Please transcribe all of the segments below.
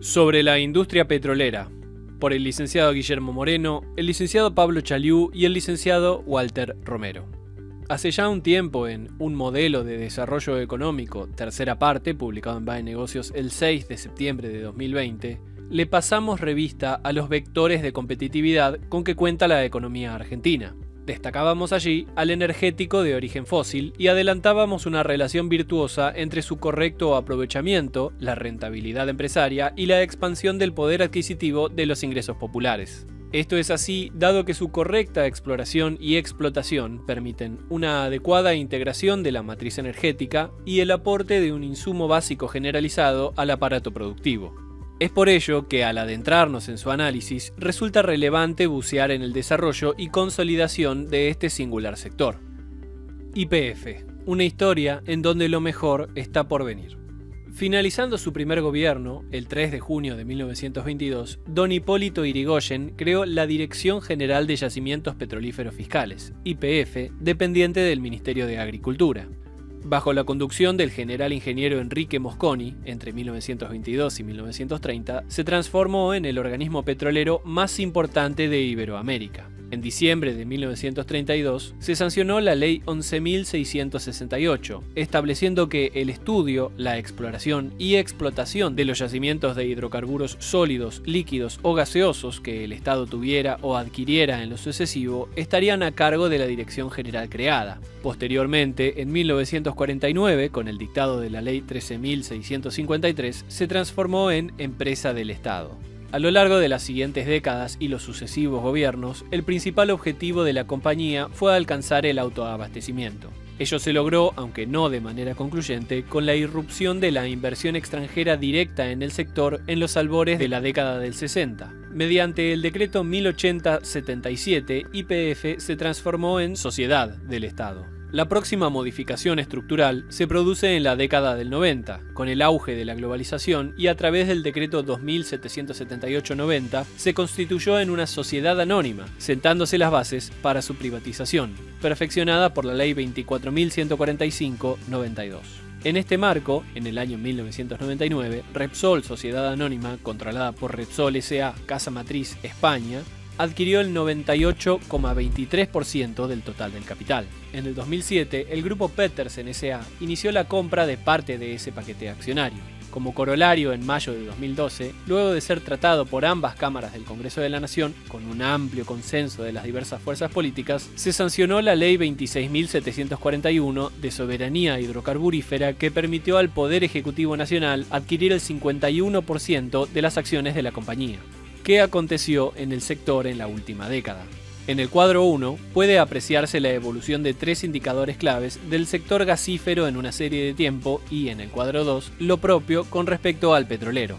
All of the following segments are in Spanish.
Sobre la industria petrolera, por el licenciado Guillermo Moreno, el licenciado Pablo Chaliú y el licenciado Walter Romero. Hace ya un tiempo, en Un modelo de desarrollo económico, tercera parte, publicado en BAE Negocios el 6 de septiembre de 2020, le pasamos revista a los vectores de competitividad con que cuenta la economía argentina. Destacábamos allí al energético de origen fósil y adelantábamos una relación virtuosa entre su correcto aprovechamiento, la rentabilidad empresaria y la expansión del poder adquisitivo de los ingresos populares. Esto es así dado que su correcta exploración y explotación permiten una adecuada integración de la matriz energética y el aporte de un insumo básico generalizado al aparato productivo. Es por ello que, al adentrarnos en su análisis, resulta relevante bucear en el desarrollo y consolidación de este singular sector. YPF, una historia en donde lo mejor está por venir. Finalizando su primer gobierno, el 3 de junio de 1922, don Hipólito Yrigoyen creó la Dirección General de Yacimientos Petrolíferos Fiscales, YPF, dependiente del Ministerio de Agricultura. Bajo la conducción del general ingeniero Enrique Mosconi, entre 1922 y 1930, se transformó en el organismo petrolero más importante de Iberoamérica. En diciembre de 1932 se sancionó la Ley 11.668, estableciendo que el estudio, la exploración y explotación de los yacimientos de hidrocarburos sólidos, líquidos o gaseosos que el Estado tuviera o adquiriera en lo sucesivo estarían a cargo de la Dirección General creada. Posteriormente, en 1949, con el dictado de la Ley 13.653, se transformó en Empresa del Estado. A lo largo de las siguientes décadas y los sucesivos gobiernos, el principal objetivo de la compañía fue alcanzar el autoabastecimiento. Ello se logró, aunque no de manera concluyente, con la irrupción de la inversión extranjera directa en el sector en los albores de la década del 60. Mediante el decreto 1080-77, YPF se transformó en Sociedad del Estado. La próxima modificación estructural se produce en la década del 90, con el auge de la globalización y a través del decreto 2778-90 se constituyó en una sociedad anónima, sentándose las bases para su privatización, perfeccionada por la Ley 24.145-92. En este marco, en el año 1999, Repsol, Sociedad Anónima, controlada por Repsol S.A., Casa Matriz, España, adquirió el 98,23% del total del capital. En el 2007, el grupo Petersen S.A. inició la compra de parte de ese paquete accionario. Como corolario, en mayo de 2012, luego de ser tratado por ambas cámaras del Congreso de la Nación, con un amplio consenso de las diversas fuerzas políticas, se sancionó la Ley 26.741 de soberanía hidrocarburífera que permitió al Poder Ejecutivo Nacional adquirir el 51% de las acciones de la compañía. ¿Qué aconteció en el sector en la última década? En el cuadro 1 puede apreciarse la evolución de tres indicadores claves del sector gasífero en una serie de tiempo y en el cuadro 2 lo propio con respecto al petrolero.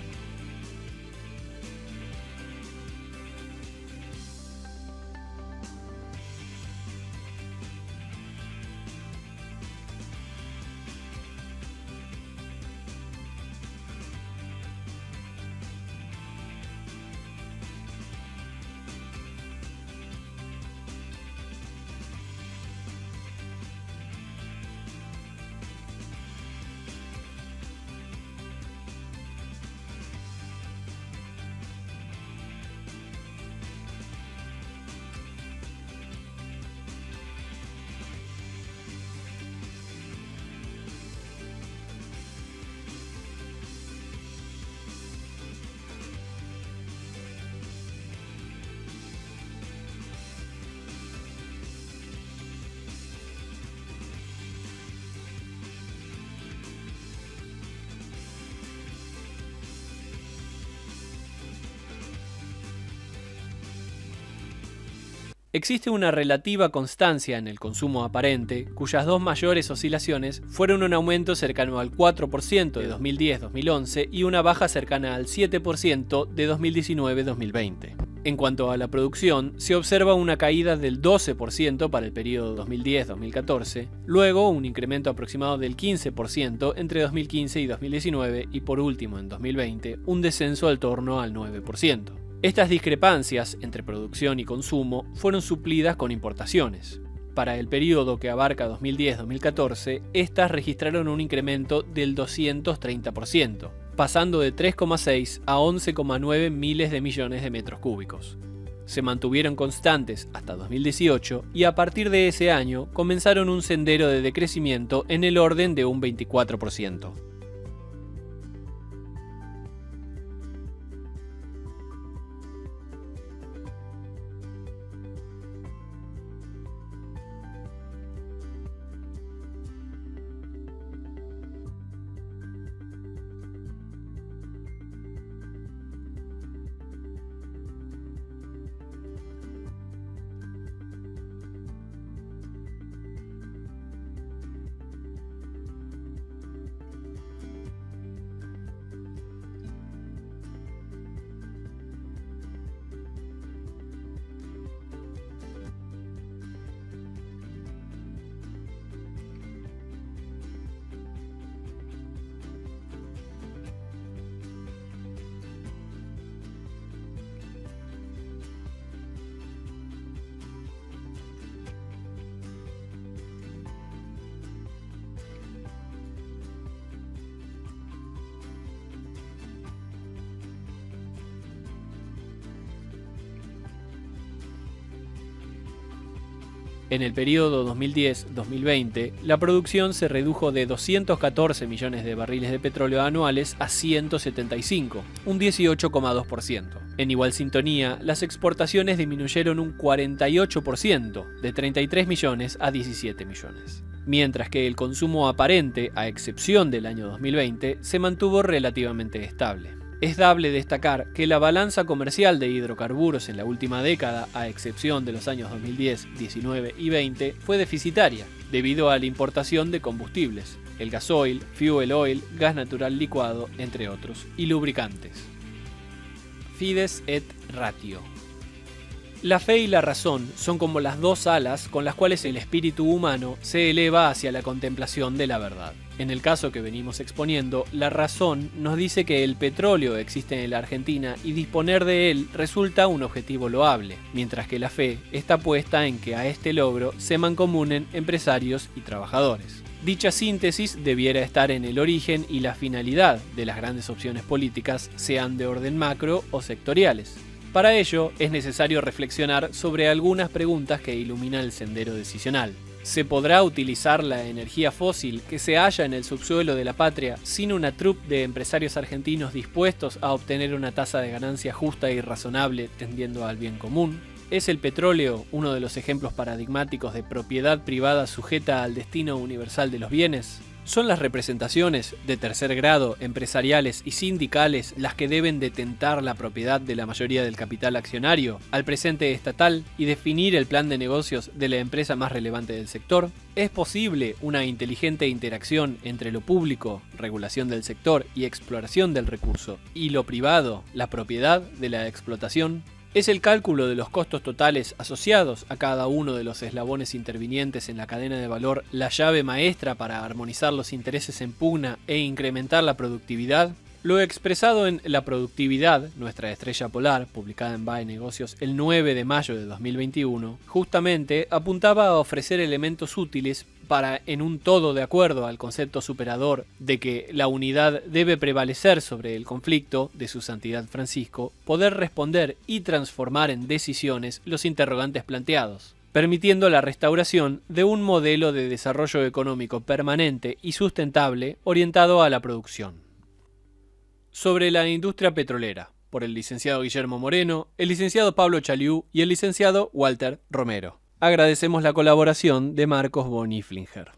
Existe una relativa constancia en el consumo aparente, cuyas dos mayores oscilaciones fueron un aumento cercano al 4% de 2010-2011 y una baja cercana al 7% de 2019-2020. En cuanto a la producción, se observa una caída del 12% para el periodo 2010-2014, luego un incremento aproximado del 15% entre 2015 y 2019 y por último en 2020 un descenso al torno al 9%. Estas discrepancias entre producción y consumo fueron suplidas con importaciones. Para el periodo que abarca 2010-2014, estas registraron un incremento del 230%. pasando de 3,6 a 11,9 miles de millones de metros cúbicos. Se mantuvieron constantes hasta 2018 y a partir de ese año comenzaron un sendero de decrecimiento en el orden de un 24%. En el periodo 2010-2020, la producción se redujo de 214 millones de barriles de petróleo anuales a 175, un 18,2%. En igual sintonía, las exportaciones disminuyeron un 48%, de 33 millones a 17 millones. Mientras que el consumo aparente, a excepción del año 2020, se mantuvo relativamente estable. Es dable destacar que la balanza comercial de hidrocarburos en la última década, a excepción de los años 2010, 19 y 20, fue deficitaria, debido a la importación de combustibles, el gasoil, fuel oil, gas natural licuado, entre otros, y lubricantes. Fides et ratio. La fe y la razón son como las dos alas con las cuales el espíritu humano se eleva hacia la contemplación de la verdad. En el caso que venimos exponiendo, la razón nos dice que el petróleo existe en la Argentina y disponer de él resulta un objetivo loable, mientras que la fe está puesta en que a este logro se mancomunen empresarios y trabajadores. Dicha síntesis debiera estar en el origen y la finalidad de las grandes opciones políticas, sean de orden macro o sectoriales. Para ello, es necesario reflexionar sobre algunas preguntas que iluminan el sendero decisional. ¿Se podrá utilizar la energía fósil que se halla en el subsuelo de la patria sin una troupe de empresarios argentinos dispuestos a obtener una tasa de ganancia justa y razonable tendiendo al bien común? ¿Es el petróleo uno de los ejemplos paradigmáticos de propiedad privada sujeta al destino universal de los bienes? ¿Son las representaciones de tercer grado, empresariales y sindicales las que deben detentar la propiedad de la mayoría del capital accionario al presente estatal y definir el plan de negocios de la empresa más relevante del sector? ¿Es posible una inteligente interacción entre lo público, regulación del sector y exploración del recurso, y lo privado, la propiedad de la explotación? ¿Es el cálculo de los costos totales asociados a cada uno de los eslabones intervinientes en la cadena de valor la llave maestra para armonizar los intereses en pugna e incrementar la productividad? Lo expresado en La productividad, nuestra estrella polar, publicada en BAE Negocios el 9 de mayo de 2021, justamente apuntaba a ofrecer elementos útiles para, en un todo de acuerdo al concepto superador de que la unidad debe prevalecer sobre el conflicto de su santidad Francisco, poder responder y transformar en decisiones los interrogantes planteados, permitiendo la restauración de un modelo de desarrollo económico permanente y sustentable orientado a la producción. Sobre la industria petrolera, por el licenciado Guillermo Moreno, el licenciado Pablo Chaliú y el licenciado Walter Romero. Agradecemos la colaboración de Marcos Boniflinger.